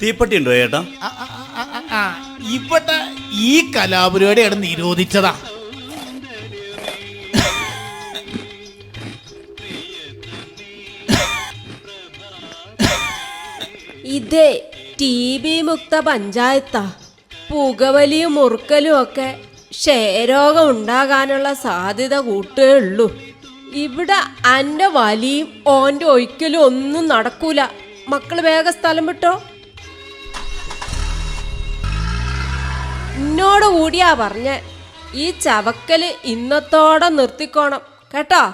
തീപ്പെട്ടി ഉണ്ടോ ചേട്ടാ? ഇവിടെ ഈ കലാപരിപാടിയാണ് നിരോധിച്ചതാ. ഇതേ TB മുക്ത പഞ്ചായത്താ. പുകവലിയും മുറുക്കലും ഒക്കെ ക്ഷയരോഗം ഉണ്ടാകാനുള്ള സാധ്യത കൂട്ടേ ഉള്ളൂ. ഇവിടെ അന്റെ വലിയും ഓൻ്റെ ഒഴിക്കലും ഒന്നും നടക്കൂല. മക്കള് വേഗം സ്ഥലം വിട്ടോ. എന്നോട് കൂടിയാ പറഞ്ഞ ഈ ചവക്കല് ഇന്നത്തോടെ നിർത്തിക്കോണം കേട്ടോ.